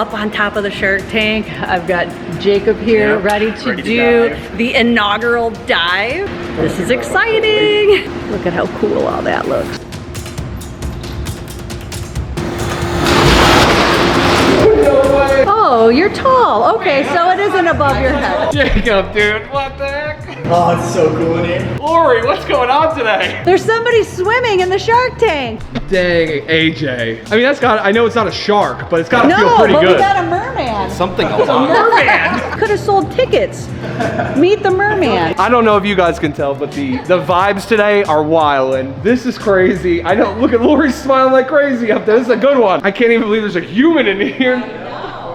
Up on top of the Shark Tank, I've got Jacob here ready to do the inaugural dive. This is exciting. Look at how cool all that looks. Oh, you're tall. Okay, so it isn't above your head. Jacob, dude, what the heck? Oh, it's so cool in here. Lori, what's going on today? There's somebody swimming in the Shark Tank. Dang, AJ. I mean, that's got, I know it's not a shark, but it's got to feel pretty No, but good. we got a merman. Something else. A merman? Could have sold tickets. Meet the merman. I don't know if you guys can tell, but the vibes today are wild, and this is crazy. I know, look at Lori smiling like crazy up there. This is a good one. I can't even believe there's a human in here.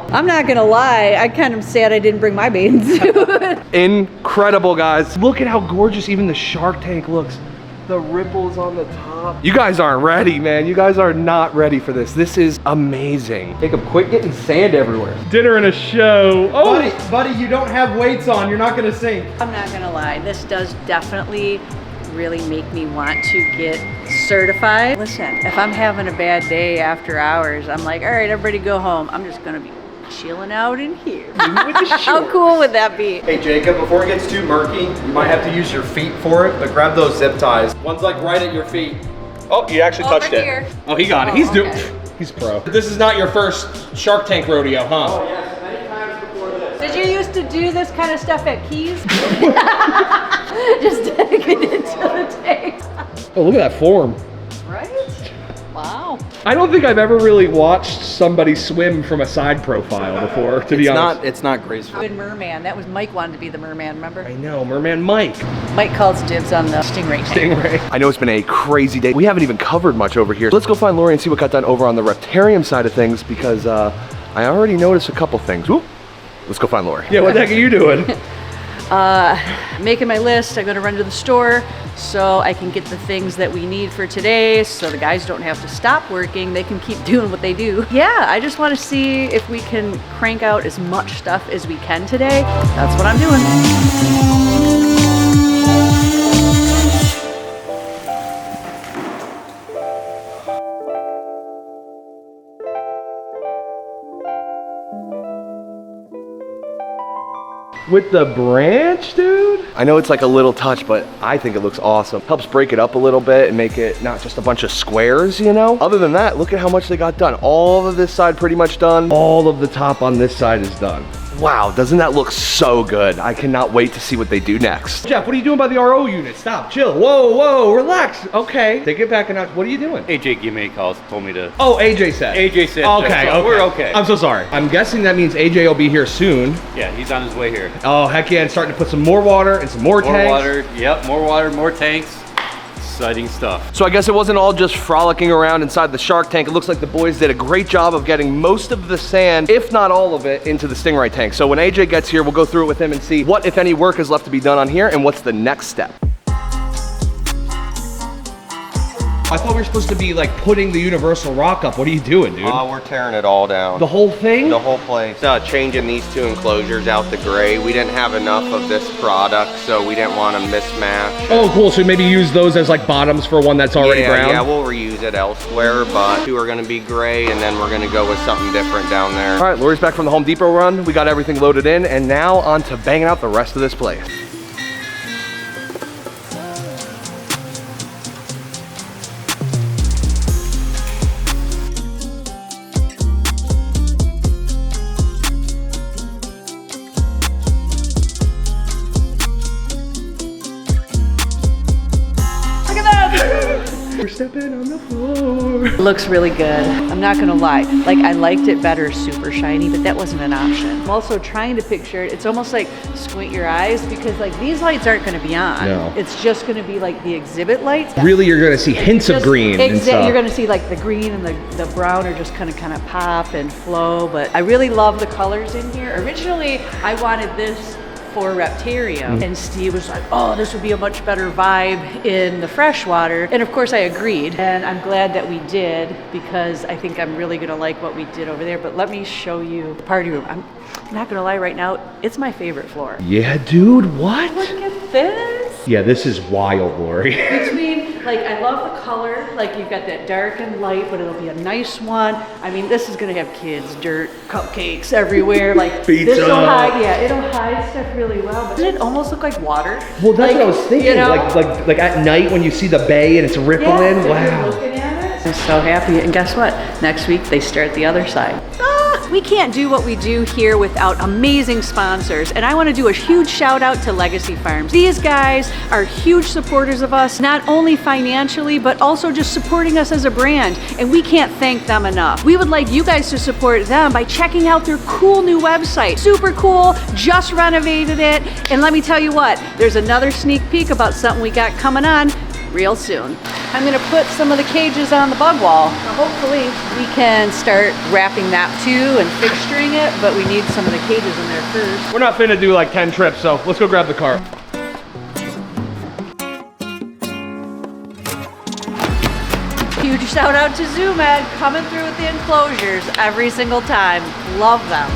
I'm not gonna lie, I kind of sad I didn't bring my bathing suit. Incredible, guys. Look at how gorgeous even the Shark Tank looks. The ripples on the top. You guys aren't ready, man. You guys are not ready for this. This is amazing. Jacob, quit getting sand everywhere. Dinner and a show. Oh, Buddy, you don't have weights on. You're not gonna sink. I'm not gonna lie, this does definitely really make me want to get certified. Listen, if I'm having a bad day after hours, I'm like, all right, everybody go home. I'm just gonna be chilling out in here. How cool would that be? Hey Jacob, before it gets too murky, you might have to use your feet for it, but grab those zip ties. One's like right at your feet. Oh, you actually touched Over it. here. Oh, he got it. He's doing. He's pro. This is not your first Shark Tank rodeo, huh? Oh yes, many times before this. Did you used to do this kind of stuff at Keys? Just take it into the tank. Oh, look at that form. Right? Wow. I don't think I've ever really watched somebody swim from a side profile before, to be honest. It's not graceful. Good merman. That was Mike wanted to be the merman, remember? I know, Merman Mike. Mike calls dibs on the stingray tank. Stingray. I know it's been a crazy day. We haven't even covered much over here. Let's go find Lori and see what got done over on the Reptarium side of things, because I already noticed a couple things. Whoop. Let's go find Lori. Yeah, what the heck are you doing? Making my list. I'm gonna run to the store so I can get the things that we need for today, so the guys don't have to stop working. They can keep doing what they do. Yeah, I just want to see if we can crank out as much stuff as we can today. That's what I'm doing. With the branch, dude? I know it's like a little touch, but I think it looks awesome. Helps break it up a little bit and make it not just a bunch of squares, you know? Other than that, look at how much they got done. All of this side pretty much done. All of the top on this side is done. Wow, doesn't that look so good? I cannot wait to see what they do next. Jeff, what are you doing by the RO unit? Stop, chill. Whoa, whoa, relax. Okay, take it back a notch. What are you doing? AJ gave me a call, told me to. Oh, AJ said. AJ said. Okay, so okay. we're okay. I'm so sorry. I'm guessing that means AJ will be here soon. Yeah, he's on his way here. Oh, heck yeah, and starting to put some more water and some more tanks. More water, yep, more water, more tanks. Exciting stuff. So I guess it wasn't all just frolicking around inside the Shark Tank. It looks like the boys did a great job of getting most of the sand, if not all of it, into the Stingray tank. So when AJ gets here, we'll go through it with him and see what, if any, work is left to be done on here and what's the next step. I thought we were supposed to be like putting the universal rock up. What are you doing, dude? We're tearing it all down. The whole thing? The whole place. Changing these two enclosures out the gray. We didn't have enough of this product, so we didn't want to mismatch. Oh, cool. So maybe use those as like bottoms for one that's already brown? Yeah, we'll reuse it elsewhere, but two are going to be gray, and then we're going to go with something different down there. All right, Lori's back from the Home Depot run. We got everything loaded in, and now on to banging out the rest of this place. We're stepping on the floor. It looks really good. I'm not gonna lie. Like, I liked it better super shiny, but that wasn't an option. I'm also trying to picture it. It's almost like squint your eyes, because like these lights aren't gonna be on. No. It's just gonna be like the exhibit lights. Really, you're gonna see hints of green and stuff. You're gonna see like the green and the brown are just kind of pop and flow, but I really love the colors in here. Originally, I wanted this for Reptarium, and Steve was like, oh, this would be a much better vibe in the freshwater, and of course I agreed, and I'm glad that we did, because I think I'm really gonna like what we did over there. But let me show you the party room. I'm not gonna lie, right now it's my favorite floor. Yeah, dude, what? Look at this. Yeah, this is wild, Lori. Between Like, I love the color. Like, you've got that dark and light, but it'll be a nice one. I mean, this is gonna have kids, dirt, cupcakes everywhere. Like, this will hide, yeah, it'll hide stuff really well. But doesn't it almost look like water? Well, that's like, what I was thinking. You know? Like at night when you see the bay and it's rippling. Yeah, Wow. looking at it. I'm so happy. And guess what? Next week they start the other side. We can't do what we do here without amazing sponsors, and I want to do a huge shout out to Legacy Farms. These guys are huge supporters of us, not only financially, but also just supporting us as a brand, and we can't thank them enough. We would like you guys to support them by checking out their cool new website. Super cool, just renovated it, and let me tell you what, there's another sneak peek about something we got coming on real soon. I'm gonna put some of the cages on the bug wall. Now hopefully we can start wrapping that too and fixturing it, but we need some of the cages in there first. We're not finna do like 10 trips, so let's go grab the car. Huge shout out to ZooMed, coming through with the enclosures every single time. Love them.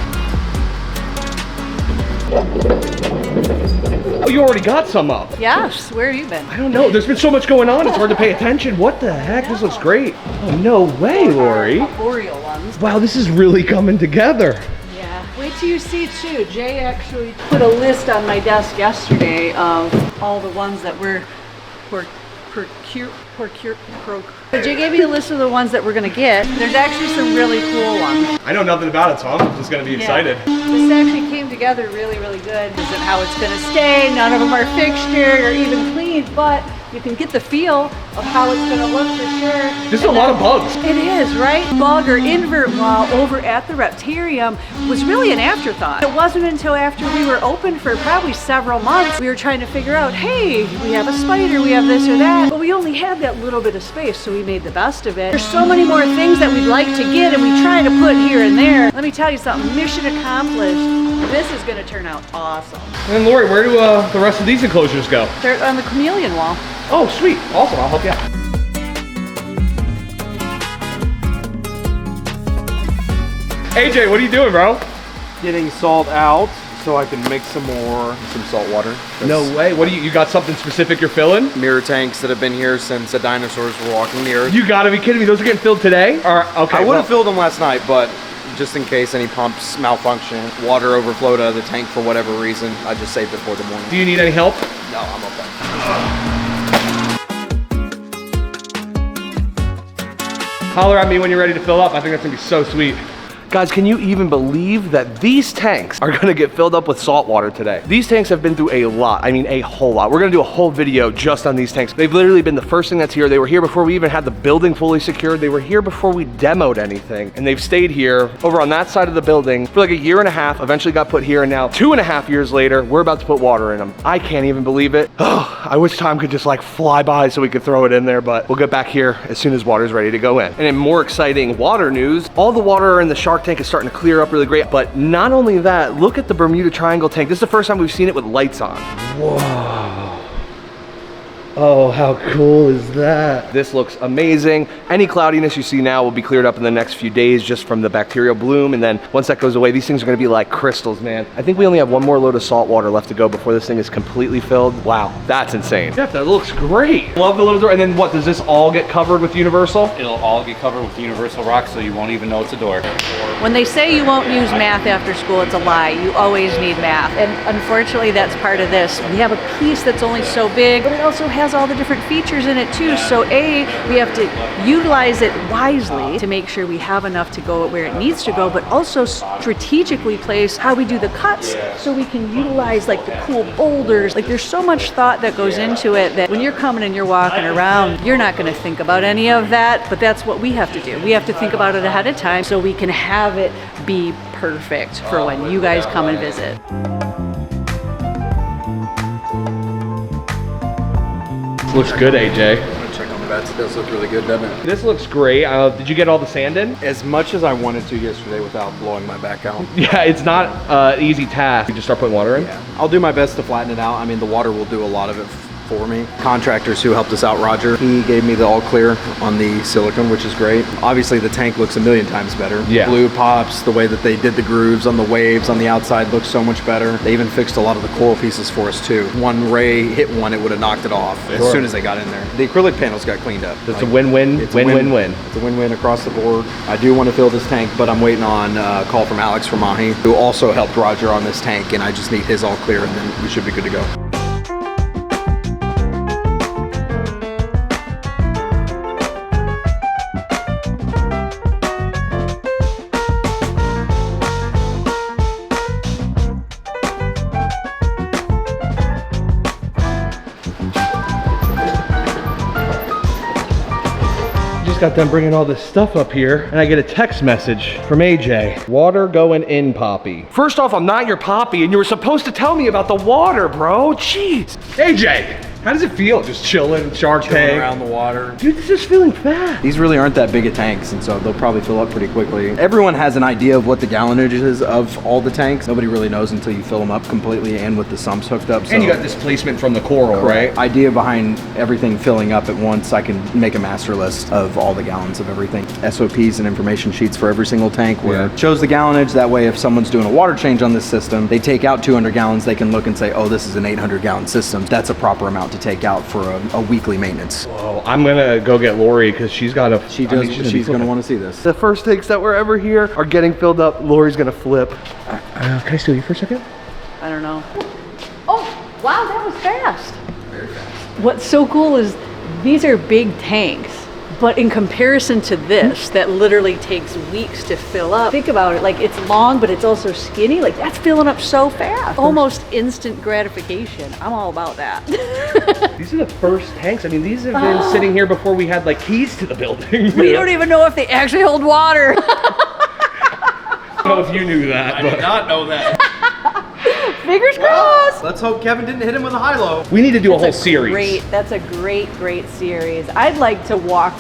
Oh, you already got some up. Yes, where have you been? I don't know. There's been so much going on. It's hard to pay attention. What the heck? This looks great. Oh, no way, Lori. Arboreal ones. Wow, this is really coming together. Yeah. Wait till you see too. Jay actually put a list on my desk yesterday of all the ones that we're Jay gave me a list of the ones that we're gonna get. There's actually some really cool ones. I know nothing about it, so I'm just gonna be excited. This actually came together really, really good. This is how it's gonna stay. None of them are fixtured or even cleaned, but you can get the feel of how it's gonna look for sure. This is a lot of bugs. It is, right? Bug or invert wall over at the Reptarium was really an afterthought. It wasn't until after we were open for probably several months, we were trying to figure out, hey, we have a spider, we have this or that, but we only had that little bit of space, so we made the best of it. There's so many more things that we'd like to get and we try to put here and there. Let me tell you something, mission accomplished. This is gonna turn out awesome. And Lori, where do the rest of these enclosures go? They're on the chameleon wall. Oh, sweet. Awesome. I'll help you out. AJ, what are you doing, bro? Getting salt out so I can make some salt water. No way. What do you got something specific you're filling? Mirror tanks that have been here since the dinosaurs were walking the earth. You gotta be kidding me. Those are getting filled today? Or, okay. I would have filled them last night, but just in case any pumps malfunction, water overflowed out of the tank for whatever reason, I just saved it for the morning. Do you need any help? No, I'm okay. Holler at me when you're ready to fill up. I think that's gonna be so sweet. Guys, can you even believe that these tanks are gonna get filled up with salt water today? These tanks have been through a lot, I mean a whole lot. We're gonna do a whole video just on these tanks. They've literally been the first thing that's here. They were here before we even had the building fully secured. They were here before we demoed anything. And they've stayed here over on that side of the building for like a year and a half, eventually got put here, and now 2.5 years later, we're about to put water in them. I can't even believe it. Oh, I wish time could just like fly by so we could throw it in there, but we'll get back here as soon as water's ready to go in. And in more exciting water news, all the water in the shark tank is starting to clear up really great. But not only that, look at the Bermuda Triangle tank. This is the first time we've seen it with lights on. Whoa. Oh, how cool is that? This looks amazing. Any cloudiness you see now will be cleared up in the next few days just from the bacterial bloom. And then once that goes away, these things are gonna be like crystals, man. I think we only have one more load of salt water left to go before this thing is completely filled. Wow, that's insane. Jeff, that looks great. Love the little door. And then what, does this all get covered with Universal? It'll all get covered with universal rock, so you won't even know it's a door. When they say you won't use math after school, it's a lie. You always need math. And unfortunately, that's part of this. We have a piece that's only so big, but it also has all the different features in it too. So A, we have to utilize it wisely to make sure we have enough to go where it needs to go, but also strategically place how we do the cuts so we can utilize like the cool boulders. Like there's so much thought that goes into it that when you're coming and you're walking around, you're not gonna think about any of that, but that's what we have to do. We have to think about it ahead of time so we can have it be perfect for when you guys come and visit. Looks good, AJ. I'm gonna check on the beds. It does look really good, doesn't it? This looks great. Did you get all the sand in? As much as I wanted to yesterday without blowing my back out. Yeah, it's not an easy task. You just start putting water in? Yeah. I'll do my best to flatten it out. I mean, the water will do a lot of it for me. Contractors who helped us out, Roger, he gave me the all clear on the silicone, which is great. Obviously the tank looks a million times better. Yeah. Blue pops, the way that they did the grooves on the waves on the outside looks so much better. They even fixed a lot of the coral pieces for us too. One ray hit one, it would have knocked it off as soon as they got in there. The acrylic panels got cleaned up. It's a win-win, win-win-win. It's a win-win across the board. I do want to fill this tank, but I'm waiting on a call from Alex from Mahi, who also helped Roger on this tank, and I just need his all clear, and then we should be good to go. Got them bringing all this stuff up here, and I get a text message from AJ. Water going in, Poppy. First off, I'm not your Poppy, and you were supposed to tell me about the water, bro. Jeez. AJ, how does it feel just chilling, Shark Tank? Around the water. Dude, this is feeling fast. These really aren't that big of tanks, and so they'll probably fill up pretty quickly. Everyone has an idea of what the gallonage is of all the tanks. Nobody really knows until you fill them up completely and with the sumps hooked up. So. And you got displacement from the coral, right? Idea behind everything filling up at once, I can make a master list of all the gallons of everything. SOPs and information sheets for every single tank where it shows the gallonage. That way, if someone's doing a water change on this system, they take out 200 gallons, they can look and say, oh, this is an 800 gallon system. That's a proper amount to take out for a weekly maintenance. Whoa, I'm gonna go get Lori because she's got a. She's gonna want to see this. The first tanks that were ever here are getting filled up. Lori's gonna flip. Can I steal you for a second? I don't know. Oh, wow, that was fast. Very fast. What's so cool is these are big tanks, but in comparison to this, that literally takes weeks to fill up. Think about it, like it's long, but it's also skinny. Like that's filling up so fast. Almost instant gratification. I'm all about that. These are the first tanks. I mean, these have been sitting here before we had like keys to the building. We don't even know if they actually hold water. I don't know if you knew that. I did not know that. Fingers crossed. Let's hope Kevin didn't hit him with a high-low. We need to do a whole series. That's a great series. I'd like to walk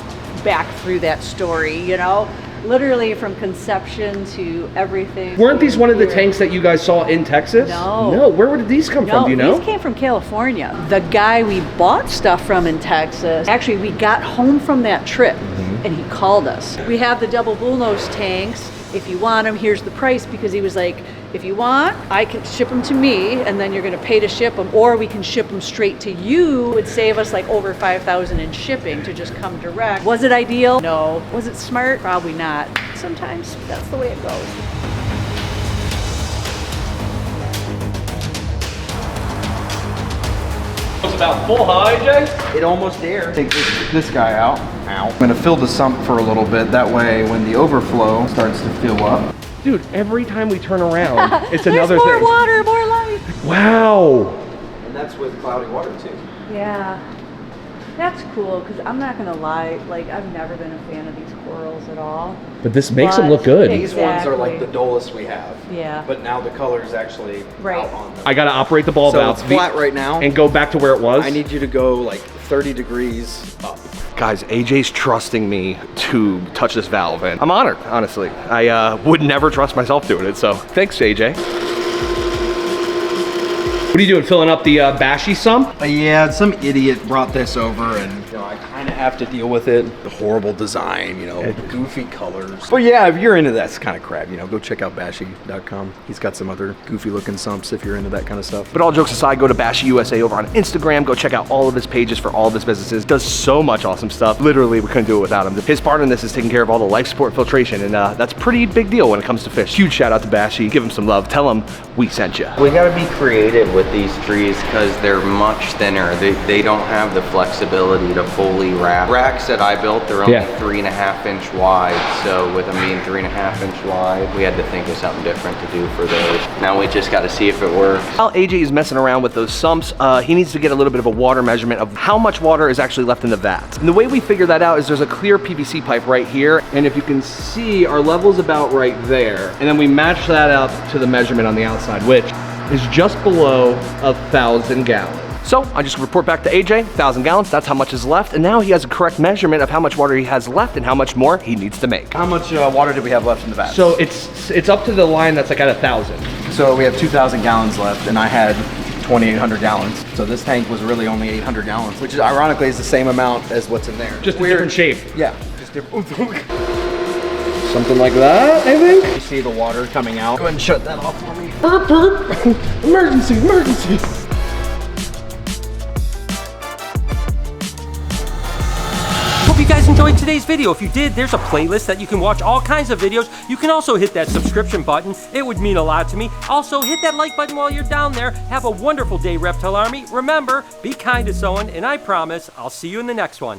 back through that story, you know? Literally from conception to everything. Weren't these one of the tanks that you guys saw in Texas? No. No, where did these come from, do you know? These came from California. The guy we bought stuff from in Texas, actually we got home from that trip and he called us. We have the double bullnose tanks. If you want them, here's the price, because he was like, if you want, I can ship them to me and then you're gonna pay to ship them, or we can ship them straight to you. It would save us like over $5,000 in shipping to just come direct. Was it ideal? No. Was it smart? Probably not. Sometimes that's the way it goes. It's about full, huh, AJ? It almost there. Take this guy out. Ow. I'm gonna fill the sump for a little bit. That way, when the overflow starts to fill up. Dude, every time we turn around, it's another There's more thing. water, more light. Wow. And that's with cloudy water too. Yeah. That's cool, because I'm not gonna lie, like I've never been a fan of these corals at all. But this makes them look good. These ones are like Exactly. the dullest we have. Yeah. But now the color is actually Right. out on them. I gotta operate the ball So valve. it's flat right now. And go back to where it was. I need you to go like 30 degrees up. Guys, AJ's trusting me to touch this valve, and I'm honored, honestly. I would never trust myself doing it, so thanks, AJ. What are you doing, filling up the Bashy sump? Yeah, some idiot brought this over, and you know, I kind of have to deal with it. The horrible design, you know, goofy colors. But yeah, if you're into that kind of crap, you know, go check out bashy.com. He's got some other goofy looking sumps if you're into that kind of stuff. But all jokes aside, go to BashyUSA over on Instagram. Go check out all of his pages for all of his businesses. Does so much awesome stuff. Literally, we couldn't do it without him. His part in this is taking care of all the life support filtration, and that's a pretty big deal when it comes to fish. Huge shout out to Bashy. Give him some love. Tell him we sent you. We gotta be creative with these trees because they're much thinner. They don't have the flexibility to fully wrap. Racks that I built, they're only 3.5 inch wide. So with them being 3.5 inch wide, we had to think of something different to do for those. Now we just gotta see if it works. While AJ is messing around with those sumps, he needs to get a little bit of a water measurement of how much water is actually left in the vat. And the way we figure that out is there's a clear PVC pipe right here. And if you can see, our level's about right there. And then we match that up to the measurement on the outside, which is just below 1,000 gallons. So I just report back to AJ, 1,000 gallons, that's how much is left. And now he has a correct measurement of how much water he has left and how much more he needs to make. How much water do we have left in the vat? So it's up to the line that's like at 1,000. So we have 2,000 gallons left, and I had 2,800 gallons. So this tank was really only 800 gallons, which is ironically is the same amount as what's in there. Just a different shape. Yeah, just different. Something like that, I think. You see the water coming out. Go ahead and shut that off for me. Burp, burp. Emergency, emergency. Hope you guys enjoyed today's video. If you did, there's a playlist that you can watch all kinds of videos. You can also hit that subscription button. It would mean a lot to me. Also, hit that like button while you're down there. Have a wonderful day, Reptile Army. Remember, be kind to someone, and I promise I'll see you in the next one.